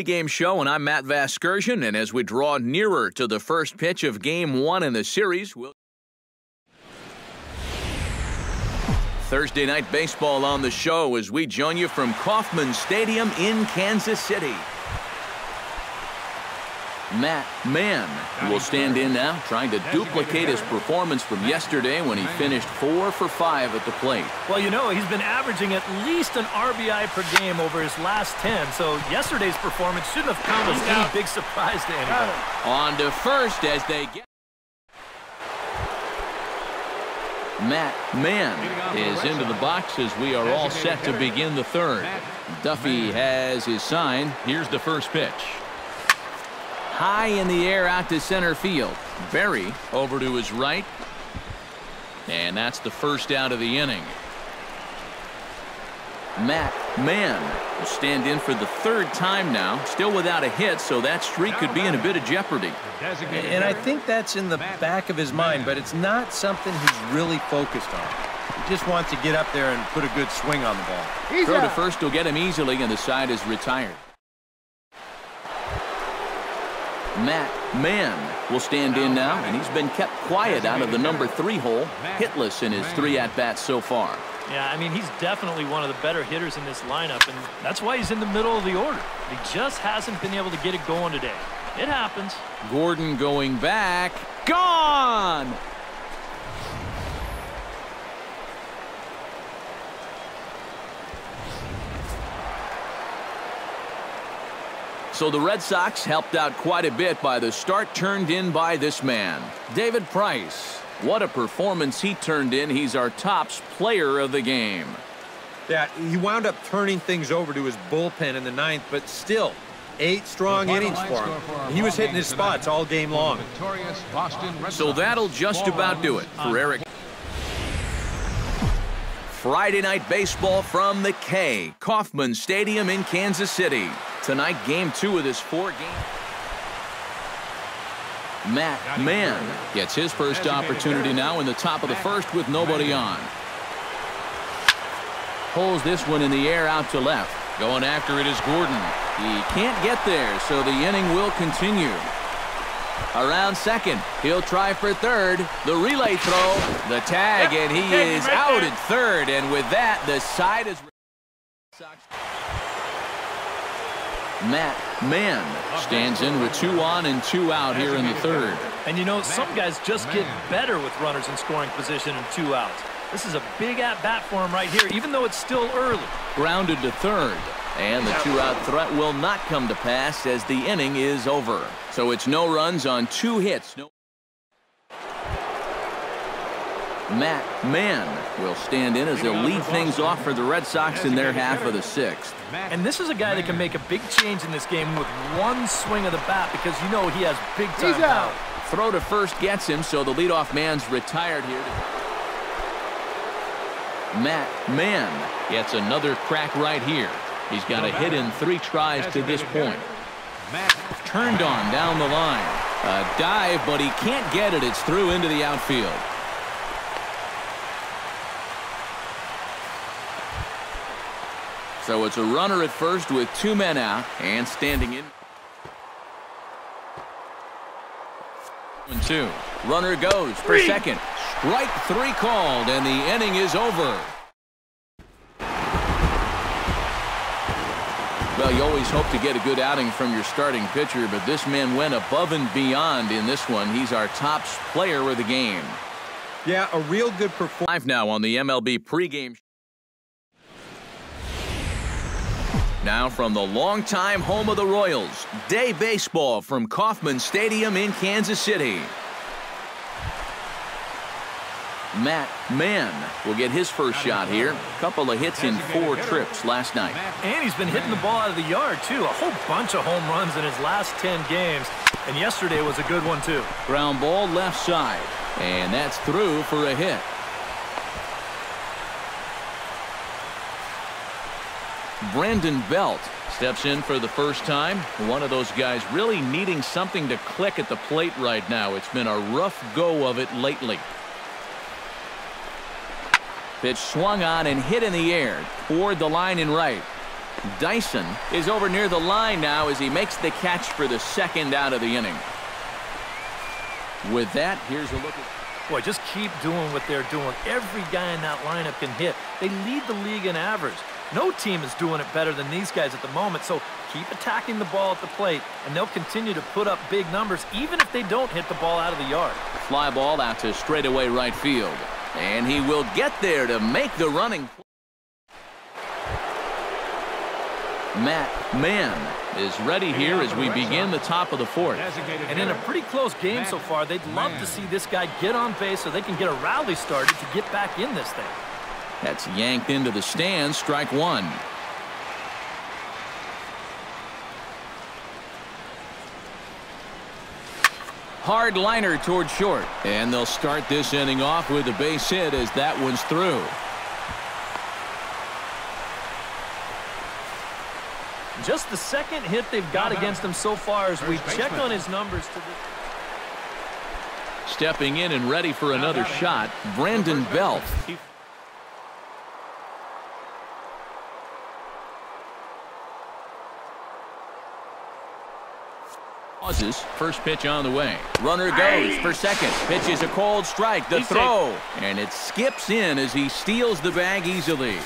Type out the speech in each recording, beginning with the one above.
Game show, and I'm Matt Vasgersian, and as we draw nearer to the first pitch of Game 1 in the series, Thursday night baseball on the show as we join you from Kauffman Stadium in Kansas City. Matt Mann will stand in now, trying to duplicate his performance from yesterday when he finished 4 for 5 at the plate. Well, you know, he's been averaging at least an RBI per game over his last 10, so yesterday's performance shouldn't have come as any big surprise to anybody. On to first as they get... Matt Mann is into the box as we are all set to begin the third. Duffy has his sign. Here's the first pitch. High in the air out to center field. Berry over to his right. And that's the first out of the inning. Matt Mann will stand in for the third time now. Still without a hit, so that streak could be in a bit of jeopardy. And I think that's in the back of his mind, but it's not something he's really focused on. He just wants to get up there and put a good swing on the ball. Throw to first will get him easily, and the side is retired. Matt Mann will stand in now, and he's been kept quiet out of the number 3 hole, hitless in his 3 at-bats so far. Yeah, I mean, he's definitely one of the better hitters in this lineup, and that's why he's in the middle of the order. He just hasn't been able to get it going today. It happens. Gordon going back. Gone! So the Red Sox helped out quite a bit by the start turned in by this man, David Price. What a performance he turned in. He's our tops player of the game. Yeah, he wound up turning things over to his bullpen in the 9th, but still, 8 strong innings for him. He was hitting his spots all game long. So that'll just about do it for Eric. Friday night baseball from the K, Kauffman Stadium in Kansas City. Tonight, Game 2 of this 4-game. Matt Mann gets his first opportunity now in the top of the first with nobody on. Pulls this one in the air out to left. Going after it is Gordon. He can't get there, so the inning will continue. Around second, he'll try for third. The relay throw, the tag, and he is out at third. And with that, the side is... Matt Mann stands in with 2 on and 2 out here in the third. And you know, some guys just get better with runners in scoring position and 2 outs. This is a big at-bat for him right here, even though it's still early. Grounded to third. And the 2-out threat will not come to pass as the inning is over. So it's no runs on 2 hits. Matt Mann will stand in as he'll lead things off for the Red Sox in their half of the 6th. And this is a guy that can make a big change in this game with 1 swing of the bat because you know he has big-time power. Throw to first gets him, so the leadoff man's retired here. Matt Mann gets another crack right here. He's got a hit in 3 tries to this point. Turned on down the line. A dive, but he can't get it. It's through into the outfield. So it's a runner at first with 2 men out and standing in. 1-2. Runner goes for second. Strike 3 called, and the inning is over. Well, you always hope to get a good outing from your starting pitcher, but this man went above and beyond in this one. He's our tops player of the game. Yeah, a real good performance. Live now on the MLB pregame. Now from the longtime home of the Royals, day baseball from Kauffman Stadium in Kansas City. Matt Mann will get his first shot here. A couple of hits in 4 trips last night. And he's been hitting the ball out of the yard, too. A whole bunch of home runs in his last 10 games. And yesterday was a good one, too. Ground ball left side. And that's through for a hit. Brandon Belt steps in for the first time. One of those guys really needing something to click at the plate right now. It's been a rough go of it lately. Pitch swung on and hit in the air toward the line and right. Dyson is over near the line now as he makes the catch for the second out of the inning. With that, here's a look at... Boy, just keep doing what they're doing. Every guy in that lineup can hit. They lead the league in average. No team is doing it better than these guys at the moment, so keep attacking the ball at the plate, and they'll continue to put up big numbers even if they don't hit the ball out of the yard. Fly ball out to straightaway right field. And he will get there to make the running. Matt Mann is ready here as we begin the top of the fourth. And in a pretty close game so far, they'd love to see this guy get on base so they can get a rally started to get back in this thing. That's yanked into the stands, strike one. Hard liner toward short. And they'll start this inning off with a base hit as that one's through. Just the second hit they've got against him so far as we check on his numbers. Stepping in and ready for another shot, Brandon Belt. Pauses. First pitch on the way. Runner goes for second. Pitch is a cold strike. The throw. And it skips in as he steals the bag easily.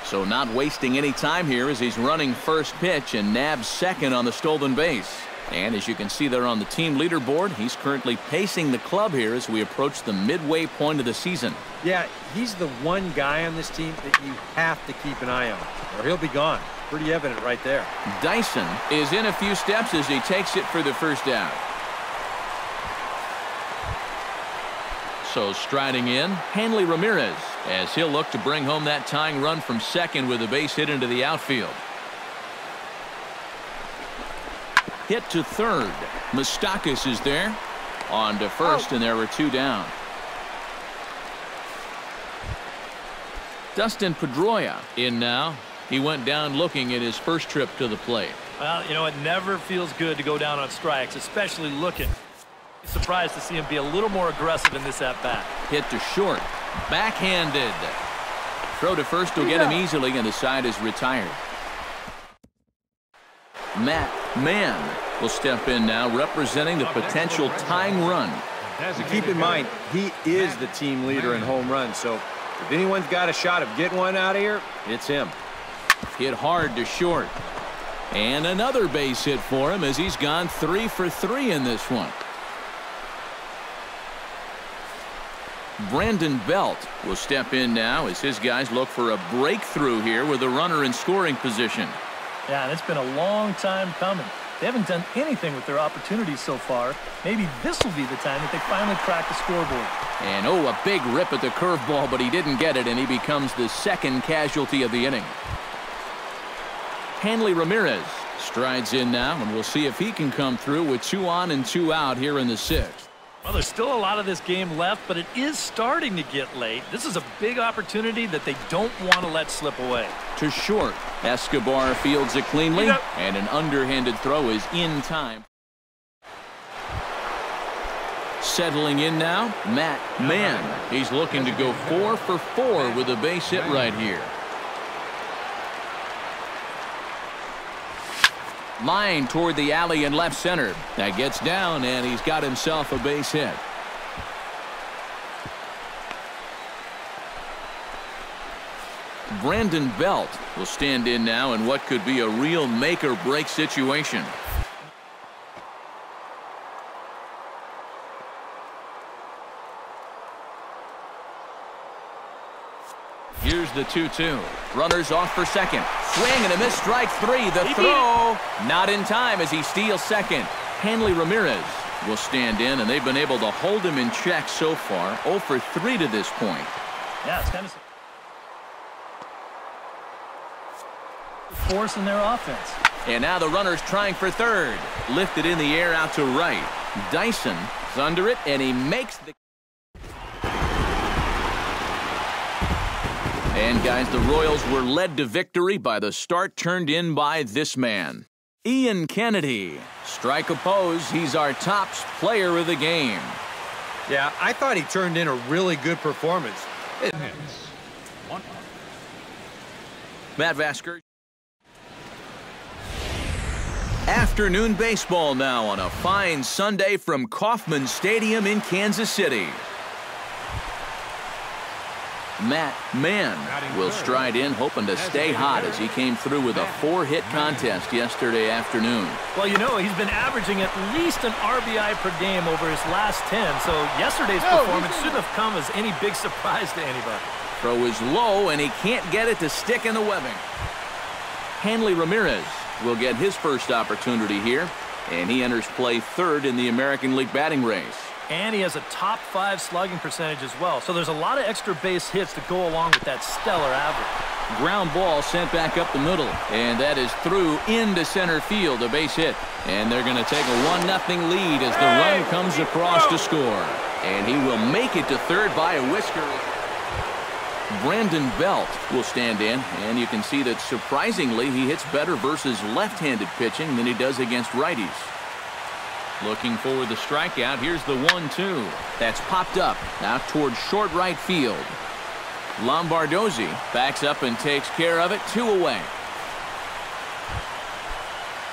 So not wasting any time here as he's running first pitch and nabs second on the stolen base. And as you can see there on the team leaderboard, he's currently pacing the club here as we approach the midway point of the season. Yeah, he's the one guy on this team that you have to keep an eye on, or he'll be gone. Pretty evident right there. Dyson is in a few steps as he takes it for the first out. So striding in, Hanley Ramirez, as he'll look to bring home that tying run from second with a base hit into the outfield. Hit to third. Moustakas is there. On to first, and there were two down. Dustin Pedroia in now. He went down looking at his first trip to the plate. Well, you know, it never feels good to go down on strikes, especially looking. Surprised to see him be a little more aggressive in this at-bat. Hit to short. Backhanded. Throw to first will get him easily, and the side is retired. Matt Mann will step in now, representing the potential tying run. Keep in mind, he is the team leader in home runs, so if anyone's got a shot of getting one out of here, it's him. Hit hard to short. And another base hit for him as he's gone 3 for 3 in this one. Brandon Belt will step in now as his guys look for a breakthrough here with a runner in scoring position. Yeah, and it's been a long time coming. They haven't done anything with their opportunities so far. Maybe this will be the time that they finally crack the scoreboard. And oh, a big rip at the curveball, but he didn't get it, and he becomes the second casualty of the inning. Hanley Ramirez strides in now, and we'll see if he can come through with 2 on and 2 out here in the 6th. Well, there's still a lot of this game left, but it is starting to get late. This is a big opportunity that they don't want to let slip away. To short. Escobar fields it cleanly, and an underhanded throw is in time. Settling in now, Matt Mann. He's looking to go 4 for 4 with a base hit right here. Line toward the alley in left center. That gets down, and he's got himself a base hit. Brandon Belt will stand in now in what could be a real make-or-break situation. Here's the 2-2. Runners off for second. Swing and a miss, strike 3. The throw not in time as he steals second. Hanley Ramirez will stand in, and they've been able to hold him in check so far. 0 for 3 to this point. Yeah, it's kind of force in their offense. And now the runner's trying for third. Lifted in the air out to right. Dyson is under it, and he makes the... And guys, the Royals were led to victory by the start turned in by this man. Ian Kennedy. Strike opposed. He's our top player of the game. Yeah, I thought he turned in a really good performance. Matt Vasker. Afternoon baseball now on a fine Sunday from Kauffman Stadium in Kansas City. Matt Mann will stride in, hoping to stay hot as he came through with a 4-hit contest yesterday afternoon. Well, you know, he's been averaging at least an RBI per game over his last 10, so yesterday's performance shouldn't have come as any big surprise to anybody. Throw is low, and he can't get it to stick in the webbing. Hanley Ramirez will get his first opportunity here, and he enters play third in the American League batting race. And he has a top 5 slugging percentage as well, so there's a lot of extra base hits to go along with that stellar average. Ground ball sent back up the middle, and that is through into center field, a base hit. And they're going to take a 1-0 lead as the run comes across to score. And he will make it to third by a whisker. Brandon Belt will stand in, and you can see that surprisingly he hits better versus left-handed pitching than he does against righties. Looking for the strikeout. Here's the 1-2. That's popped up out towards short right field. Lombardozzi backs up and takes care of it. 2 away.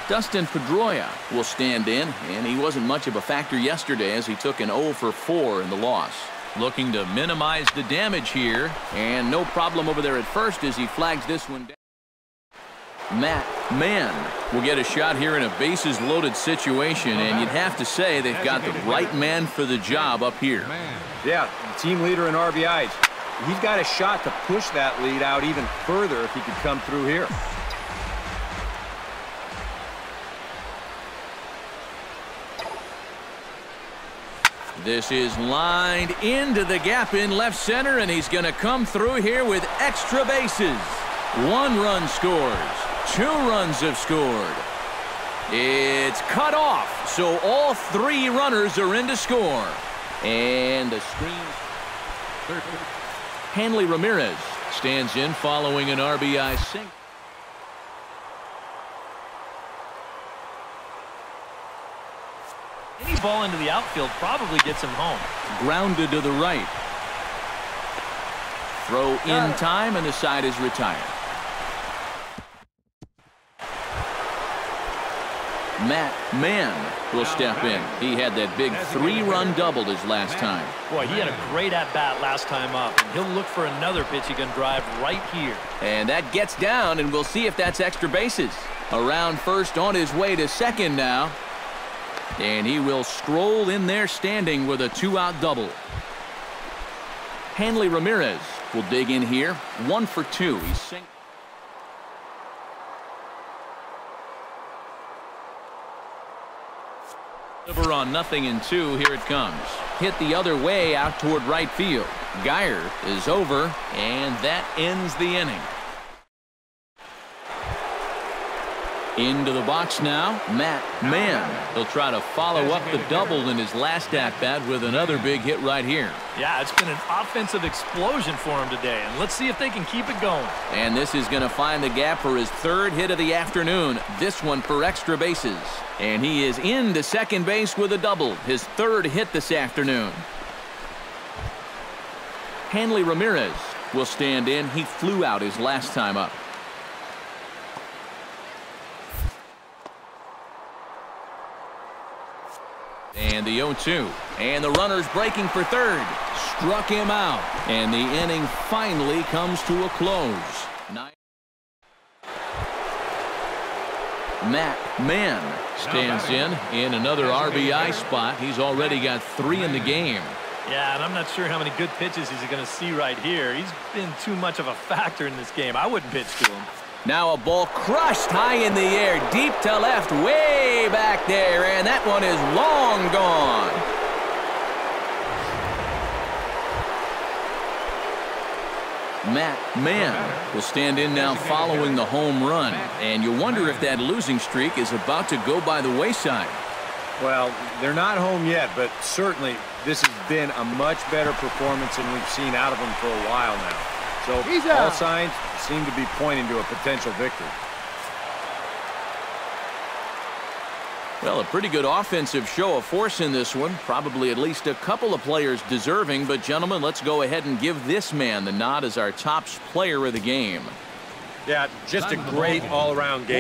Dustin Pedroia will stand in, and he wasn't much of a factor yesterday as he took an 0 for 4 in the loss. Looking to minimize the damage here, and no problem over there at first as he flags this one down. Matt Mann will get a shot here in a bases-loaded situation, and you'd have to say they've got the right man for the job up here. Yeah, team leader in RBIs. He's got a shot to push that lead out even further if he could come through here. This is lined into the gap in left center, and he's going to come through here with extra bases. 1 run scores. 2 runs have scored. It's cut off, so all 3 runners are in to score. And the screen. Hanley Ramirez stands in following an RBI single. Any ball into the outfield probably gets him home. Grounded to the right. Throw in time, and the side is retired. Matt Mann will step in. He had that big 3-run double his last time. Boy, he had a great at-bat last time up, and he'll look for another pitch he can drive right here. And that gets down, and we'll see if that's extra bases. Around first, on his way to second now. And he will stroll in there standing with a 2-out double. Hanley Ramirez will dig in here. 1 for 2. He's single. On 0-2. Here it comes. Hit the other way out toward right field. Geyer is over, and that ends the inning. Into the box now, Matt Mann. He'll try to follow up the double in his last at-bat with another big hit right here. Yeah, it's been an offensive explosion for him today, and let's see if they can keep it going. And this is going to find the gap for his 3rd hit of the afternoon. This one for extra bases. And he is into second base with a double. His 3rd hit this afternoon. Hanley Ramirez will stand in. He flew out his last time up. And the 0-2. And the runner's breaking for third. Struck him out. And the inning finally comes to a close. Matt Mann stands in another RBI spot. He's already got 3 in the game. Yeah, and I'm not sure how many good pitches he's going to see right here. He's been too much of a factor in this game. I wouldn't pitch to him. Now a ball crushed high in the air, deep to left, way back there, and that one is long gone. Matt Mann will stand in now following the home run, and you wonder if that losing streak is about to go by the wayside. Well, they're not home yet, but certainly this has been a much better performance than we've seen out of them for a while now. So all signs seem to be pointing to a potential victory. Well, a pretty good offensive show of force in this one. Probably at least a couple of players deserving. But, gentlemen, let's go ahead and give this man the nod as our top player of the game. Yeah, just a great all-around game.